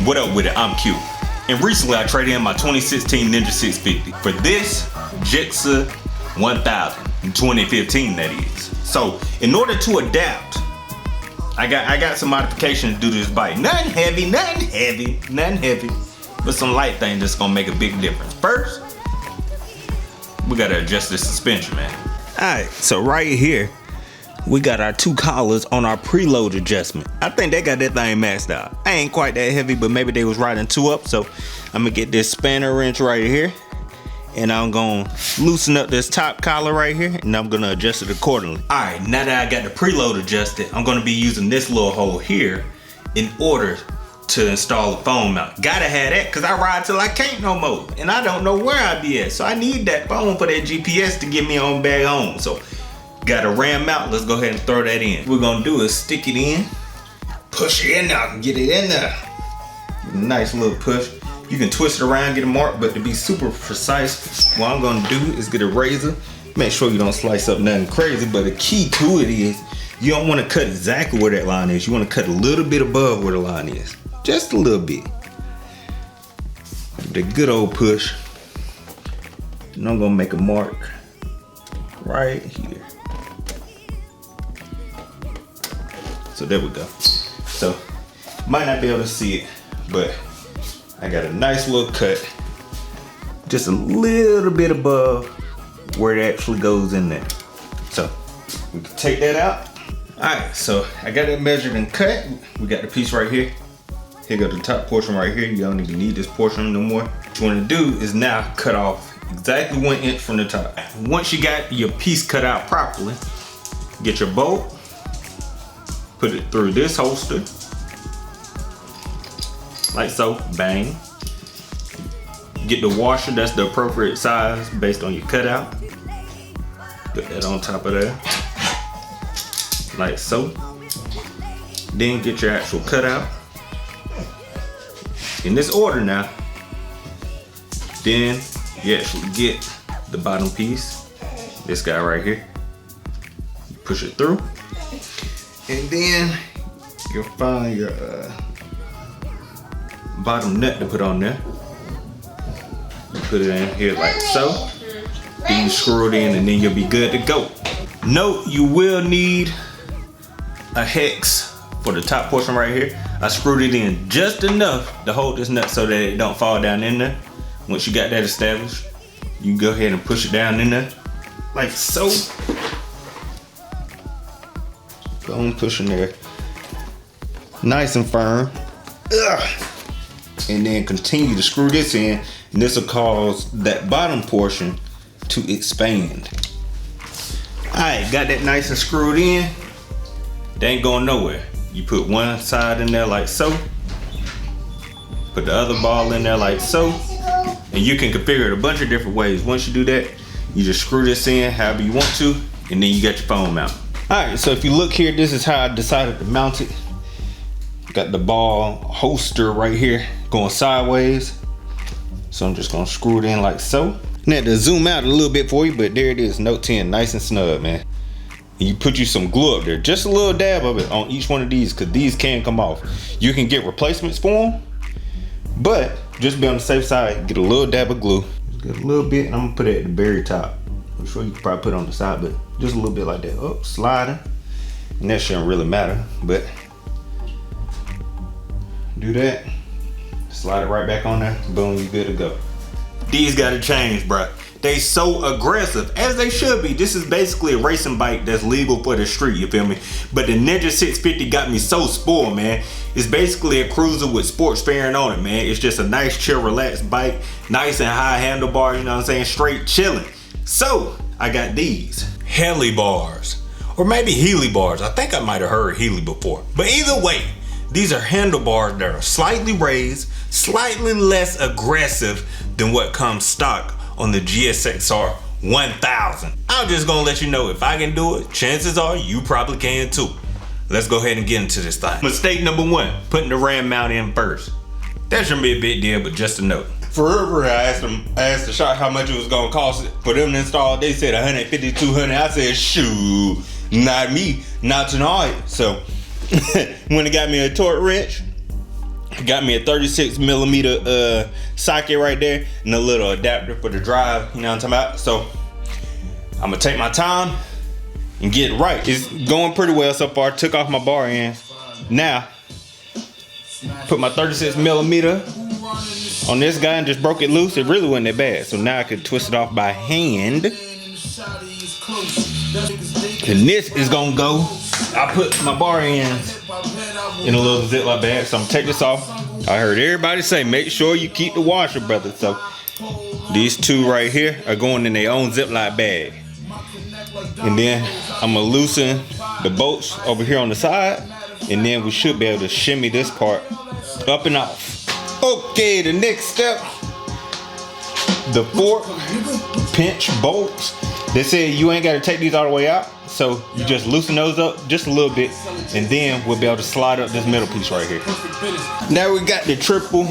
What up with it? I'm Q. And recently I traded in my 2016 Ninja 650 for this Jaxon 1000 in 2015, that is. So in order to adapt, I got some modifications to do this bike. Nothing heavy, but some light things that's gonna make a big difference. First, we gotta adjust this suspension, man. Alright, so right here, we got our two collars on our preload adjustment. I think they got that thing maxed out. I ain't quite that heavy, but maybe they was riding two up. So I'm gonna get this spanner wrench right here, and I'm gonna loosen up this top collar right here, and I'm gonna adjust it accordingly. All right, now that I got the preload adjusted, I'm gonna be using this little hole here in order to install the phone mount. Gotta have that, cause I ride till I can't no more, and I don't know where I be at. So I need that phone for that GPS to get me on back home. So got a ram mount, let's go ahead and throw that in. What we're gonna do is stick it in, push it in there, get it in there. Nice little push. You can twist it around, get it marked, but to be super precise, what I'm gonna do is get a razor. Make sure you don't slice up nothing crazy, but the key to it is you don't wanna cut exactly where that line is. You wanna cut a little bit above where the line is. Just a little bit. The good old push. And I'm gonna make a mark right here. So there we go. So might not be able to see it, but I got a nice little cut, just a little bit above where it actually goes in there. So we can take that out. All right, so I got it measured and cut. We got the piece right here. Here go the top portion right here. You don't even need this portion no more. What you wanna do is now cut off exactly 1 inch from the top. Once you got your piece cut out properly, get your bolt, put it through this holster, like so, bang. Get the washer, that's the appropriate size based on your cutout. Put that on top of there, like so. Then get your actual cutout. In this order now. Then you actually get the bottom piece, this guy right here. Push it through. And then you'll find your bottom nut to put on there. You put it in here like so. Then you screw it in and then you'll be good to go. Note, you will need a hex for the top portion right here. I screwed it in just enough to hold this nut so that it don't fall down in there. Once you got that established, you go ahead and push it down in there like so. Go and push in there, nice and firm. Ugh. And then continue to screw this in, and this will cause that bottom portion to expand. All right, got that nice and screwed in. They ain't going nowhere. You put one side in there like so, put the other ball in there like so, and you can configure it a bunch of different ways. Once you do that, you just screw this in however you want to, and then you got your phone mount. All right, so if you look here, this is how I decided to mount it. Got the ball holster right here going sideways. So I'm just gonna screw it in like so. And I had to zoom out a little bit for you, but there it is, Note 10, nice and snug, man. And you put you some glue up there, just a little dab of it on each one of these, because these can come off. You can get replacements for them, but just be on the safe side, get a little dab of glue. Just get a little bit, and I'm gonna put it at the very top. I'm sure you can probably put it on the side, but just a little bit like that. Oh, sliding. And that shouldn't really matter, but do that. Slide it right back on there. Boom, you good to go. These gotta change, bruh. They so aggressive, as they should be. This is basically a racing bike that's legal for the street, you feel me? But the Ninja 650 got me so spoiled, man. It's basically a cruiser with sports fairing on it, man. It's just a nice, chill, relaxed bike. Nice and high handlebar, you know what I'm saying? Straight chilling. So, I got these Helibars, or maybe Helibars. I think I might have heard Heli before. But either way, these are handlebars that are slightly raised, slightly less aggressive than what comes stock on the GSX R1000. I'm just gonna let you know, if I can do it, chances are you probably can too. Let's go ahead and get into this thing. Mistake number 1, putting the ram mount in first. That shouldn't be a big deal, but just a note. Forever, I asked the shop how much it was gonna cost for them to install. They said 150, 200. I said, shoot, not me, not tonight. So when they got me a torque wrench, Got me a 36mm socket right there and a little adapter for the drive, you know what I'm talking about? So I'm gonna take my time and get it right. It's going pretty well so far. Took off my bar ends. Now, put my 36mm on this guy and just broke it loose. It really wasn't that bad. So now I can twist it off by hand. And this is gonna go. I put my bar ends in a little Ziploc bag. So I'm gonna take this off. I heard everybody say, make sure you keep the washer, brother. So these two right here are going in their own Ziploc bag. And then I'm gonna loosen the bolts over here on the side. And then we should be able to shimmy this part up and off. Okay, the next step, the fork pinch bolts. They said you ain't got to take these all the way out, so you just loosen those up just a little bit, and then we'll be able to slide up this middle piece right here. Now we got the triple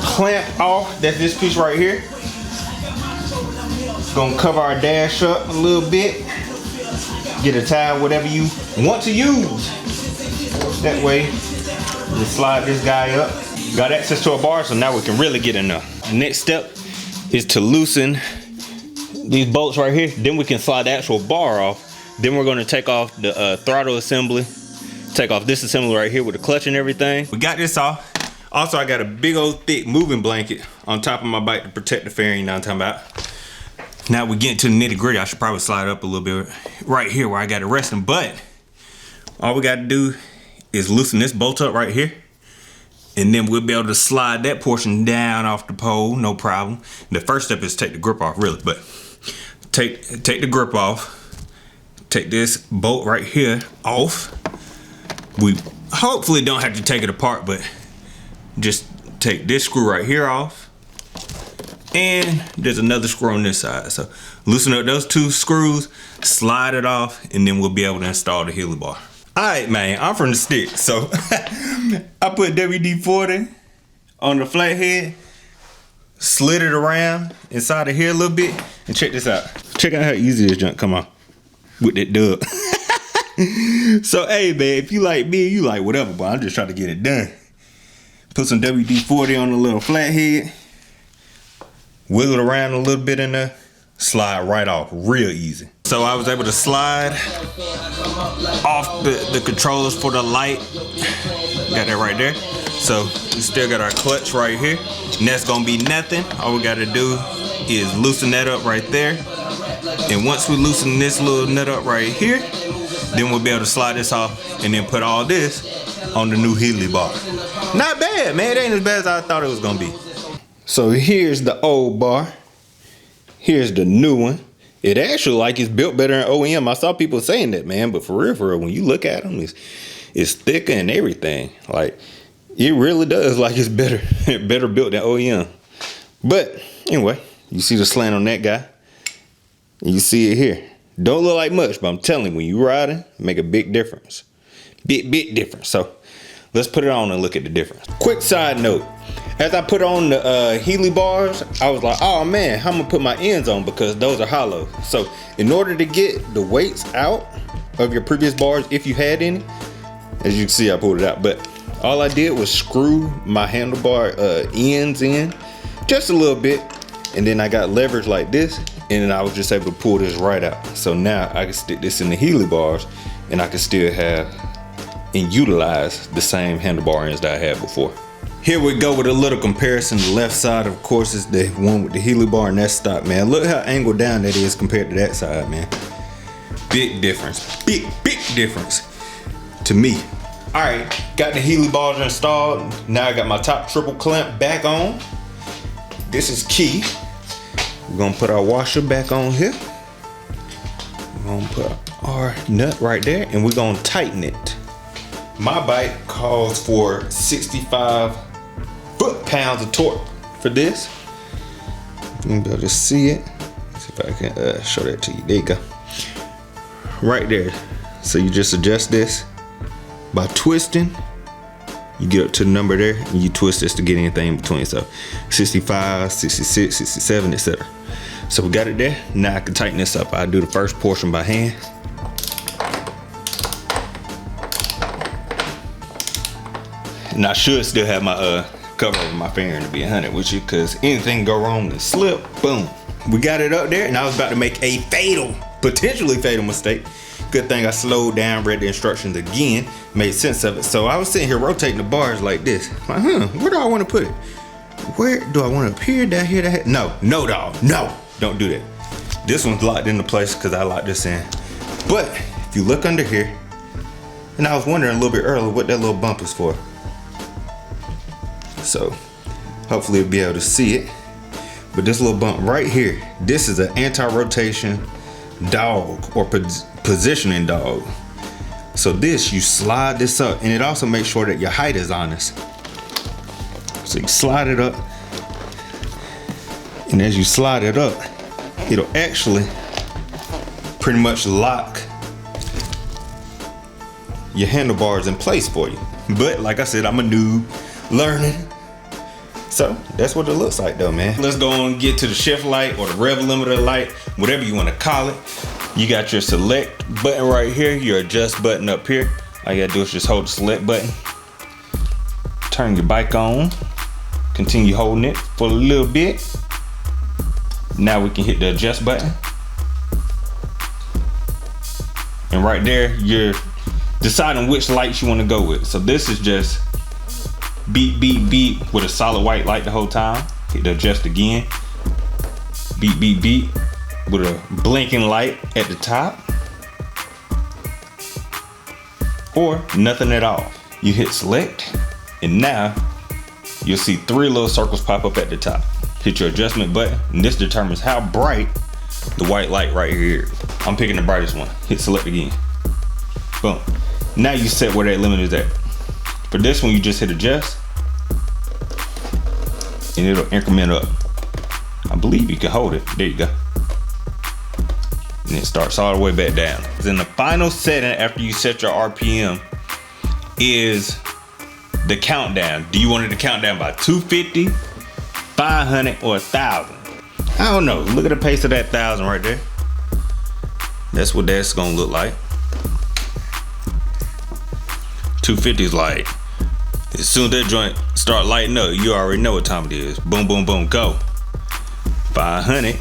clamp off. That's this piece right here. Gonna cover our dash up a little bit. Get a tie, whatever you want to use. That way, you slide this guy up. Got access to a bar, so now we can really get enough. The next step is to loosen these bolts right here. Then we can slide the actual bar off. Then we're gonna take off the throttle assembly. Take off this assembly right here with the clutch and everything. We got this off. Also, I got a big old thick moving blanket on top of my bike to protect the fairing, you know what I'm talking about. Now we get to the nitty gritty. I should probably slide up a little bit right here where I got it resting, but all we gotta do is loosen this bolt up right here, and then we'll be able to slide that portion down off the pole, no problem. The first step is take the grip off, really, but take the grip off. Take this bolt right here off. We hopefully don't have to take it apart, but just take this screw right here off. And there's another screw on this side. So loosen up those two screws, slide it off, and then we'll be able to install the Helibar. All right, man, I'm from the stick. So I put WD-40 on the flathead, slid it around inside of here a little bit, and check this out. Check out how easy this junk come on with that dub. So, hey, man, if you like me, you like whatever, but I'm just trying to get it done. Put some WD-40 on the little flathead. Wiggle it around a little bit in there, slide right off, real easy. So I was able to slide off the controllers for the light. Got that right there. So we still got our clutch right here, and that's gonna be nothing. All we gotta do is loosen that up right there. And once we loosen this little nut up right here, then we'll be able to slide this off and then put all this on the new Helibar. Not bad, man. It ain't as bad as I thought it was gonna be. So here's the old bar. Here's the new one. It actually like it's built better than OEM. I saw people saying that, man, but for real, when you look at them, it's thicker and everything. Like, it really does like it's better built than OEM. But anyway, you see the slant on that guy. And you see it here. Don't look like much, but I'm telling you, when you riding, make a big difference. Big difference. So let's put it on and look at the difference. Quick side note. As I put on the Helibars, I was like, oh man, how I'm gonna put my ends on because those are hollow. So in order to get the weights out of your previous bars, if you had any, as you can see, I pulled it out, but all I did was screw my handlebar ends in just a little bit, and then I got leverage like this, and then I was just able to pull this right out. So now I can stick this in the Helibars, and I can still have and utilize the same handlebar ends that I had before. Here we go with a little comparison. The left side, of course, is the one with the Helibar and that stock, man. Look how angled down that is compared to that side, man. Big difference. Big difference to me. All right, got the Helibars installed. Now I got my top triple clamp back on. This is key. We're gonna put our washer back on here. We're gonna put our nut right there, and we're gonna tighten it. My bike calls for 65 foot-pounds of torque for this. You'll be able to see it. Let's see if I can show that to you. There you go. Right there. So you just adjust this by twisting. You get up to the number there, and you twist this to get anything in between. So 65, 66, 67, etc. So we got it there. Now I can tighten this up. I'll do the first portion by hand. And I should still have my cover over my finger to be 100 with you, because anything go wrong and slip, boom. We got it up there, and I was about to make a potentially fatal mistake. Good thing I slowed down, read the instructions again, made sense of it. So I was sitting here rotating the bars like this. Like, where do I want to put it? Where do I want it? Up here, down here, down here? No, dog, no, don't do that. This one's locked into place because I locked this in. But if you look under here, and I was wondering a little bit earlier what that little bump is for. So hopefully you'll be able to see it. But this little bump right here, this is an anti-rotation dog or positioning dog. So this, you slide this up, and it also makes sure that your height is honest. So you slide it up, and as you slide it up, it'll actually pretty much lock your handlebars in place for you. But like I said, I'm a noob learning. So that's what it looks like though, man. Let's go and get to the shift light or the rev limiter light, whatever you want to call it. You got your select button right here, your adjust button up here. All you gotta do is just hold the select button. Turn your bike on. Continue holding it for a little bit. Now we can hit the adjust button. And right there, you're deciding which lights you want to go with. So this is just beep, beep, beep with a solid white light the whole time. Hit the adjust again. Beep, beep, beep with a blinking light at the top. Or nothing at all. You hit select, and now you'll see 3 little circles pop up at the top. Hit your adjustment button, and this determines how bright the white light right here is. I'm picking the brightest one. Hit select again. Boom. Now you set where that limit is at. For this one, you just hit adjust, and it'll increment up. I believe you can hold it. There you go. And it starts all the way back down. Then the final setting after you set your RPM is the countdown. Do you want it to count down by 250, 500, or 1,000? I don't know. Look at the pace of that 1,000 right there. That's what that's gonna look like. 250 is like, as soon as that joint start lighting up, you already know what time it is. Boom, boom, boom, go. 500.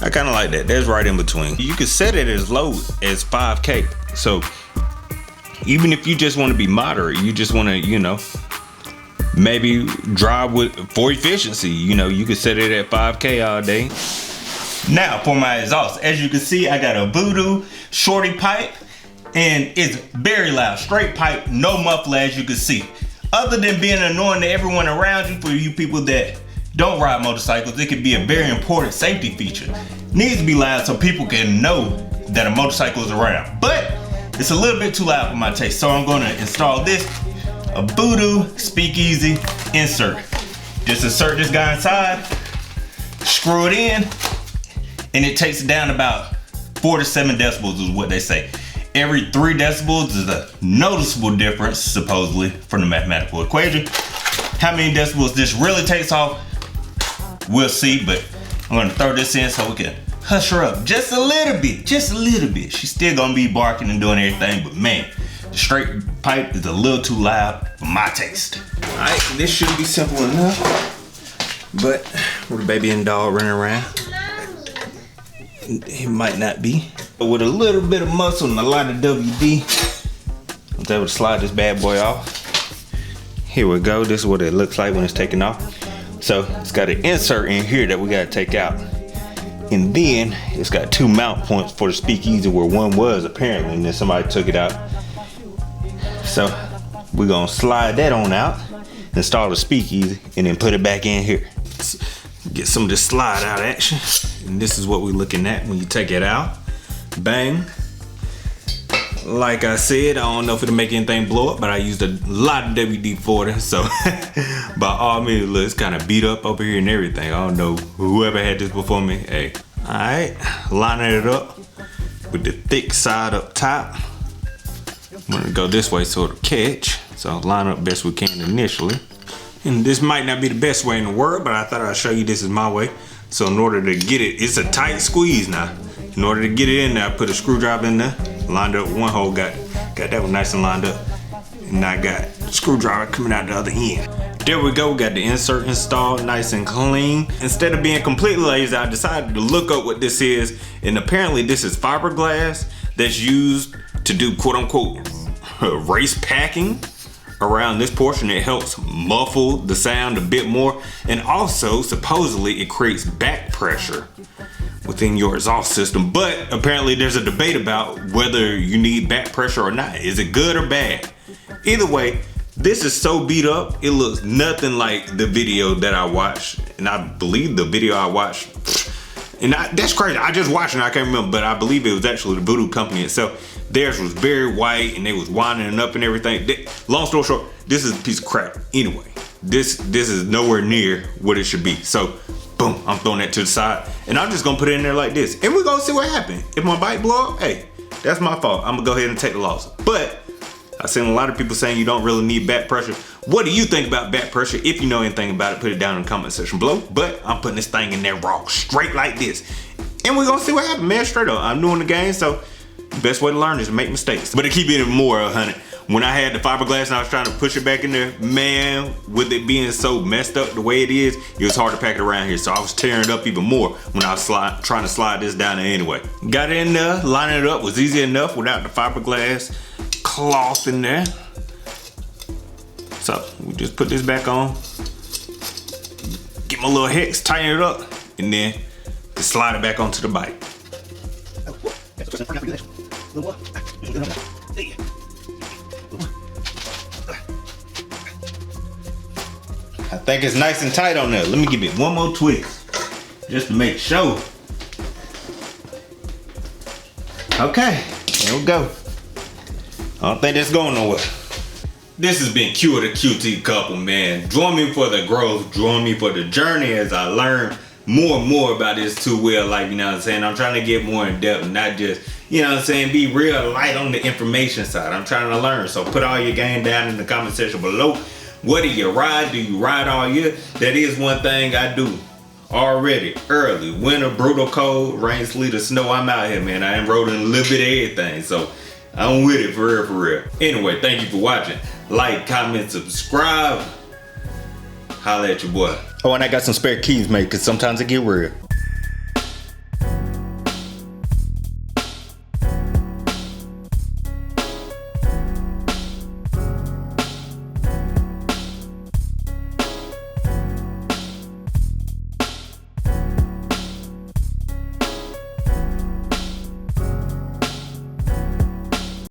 I kind of like that. That's right in between. You can set it as low as 5K. So even if you just want to be moderate, you just want to, you know, maybe drive with for efficiency, you know, you can set it at 5K all day. Now for my exhaust, as you can see, I got a Voodoo shorty pipe, and it's very loud, straight pipe, no muffler, as you can see. Other than being annoying to everyone around you, for you people that don't ride motorcycles, it could be a very important safety feature. Needs to be loud so people can know that a motorcycle is around. But it's a little bit too loud for my taste, so I'm gonna install this, a Voodoo speakeasy insert. Just insert this guy inside, screw it in, and it takes it down about 4 to 7 decibels is what they say. Every 3 decibels is a noticeable difference, supposedly, from the mathematical equation. How many decibels this really takes off, we'll see, but I'm gonna throw this in so we can hush her up just a little bit, just a little bit. She's still gonna be barking and doing everything, but man, the straight pipe is a little too loud for my taste. All right, this should be simple enough, but with a baby and dog running around, it might not be. But with a little bit of muscle and a lot of WD, I was able to slide this bad boy off. Here we go. This is what it looks like when it's taken off. So it's got an insert in here that we got to take out. And then it's got 2 mount points for the speakeasy where one was apparently, and then somebody took it out. So we're gonna slide that on out, install the speakeasy, and then put it back in here. Let's get some of this slide out action. And this is what we're looking at when you take it out. Bang. Like I said, I don't know if it'll make anything blow up, but I used a lot of WD-40, so by all means, look, it's kind of beat up over here and everything. I don't know whoever had this before me. Hey, all right, lining it up with the thick side up top. I'm gonna go this way so it'll catch. So I'll line up best we can initially. And this might not be the best way in the world, but I thought I'd show you this is my way. So in order to get it, it's a tight squeeze now. In order to get it in there, I put a screwdriver in there, lined up one hole, got that one nice and lined up. And I got the screwdriver coming out the other end. There we go, got the insert installed nice and clean. Instead of being completely lazy, I decided to look up what this is, and apparently this is fiberglass that's used to do quote unquote race packing around this portion. It helps muffle the sound a bit more, and also supposedly it creates back pressure within your exhaust system. But apparently there's a debate about whether you need back pressure or not. Is it good or bad? Either way, this is so beat up, it looks nothing like the video that I watched. And I believe the video I watched, and that's crazy, I just watched it, I can't remember, but I believe it was actually the Voodoo company itself. Theirs was very white and they was winding up and everything. Long story short, this is a piece of crap. Anyway, this is nowhere near what it should be. So boom, I'm throwing that to the side, and I'm just gonna put it in there like this, and we're gonna see what happens. If my bike blow up, hey, that's my fault. I'm gonna go ahead and take the loss. But I've seen a lot of people saying you don't really need back pressure. What do you think about back pressure? If you know anything about it, put it down in the comment section below. But I'm putting this thing in there raw, straight like this. And we're gonna see what happens, man, straight up. I'm new in the game, so the best way to learn is to make mistakes. But to keep it even more 100, when I had the fiberglass and I was trying to push it back in there, man, with it being so messed up the way it is, it was hard to pack it around here. So I was tearing it up even more when I was trying to slide this down there anyway. Got it in there, lining it up was easy enough without the fiberglass cloth in there. So we just put this back on, get my little hex, tighten it up, and then just slide it back onto the bike. I think it's nice and tight on there. Let me give it one more twist, just to make sure. Okay, there we go. I don't think that's going nowhere. This has been Q of the QT couple, man. Join me for the growth, join me for the journey as I learn more and more about this two-wheel life, you know what I'm saying? I'm trying to get more in depth and not just, you know what I'm saying, be real light on the information side. I'm trying to learn, so put all your game down in the comment section below. What do you ride? Do you ride all year? That is one thing I do already. Early, winter, brutal cold, rain, sleet, or snow, I'm out here, man. I done rode in a little bit of everything, so I'm with it for real, for real. Anyway, thank you for watching. Like, comment, subscribe. Holla at your boy. Oh, and I got some spare keys made, because sometimes it get real.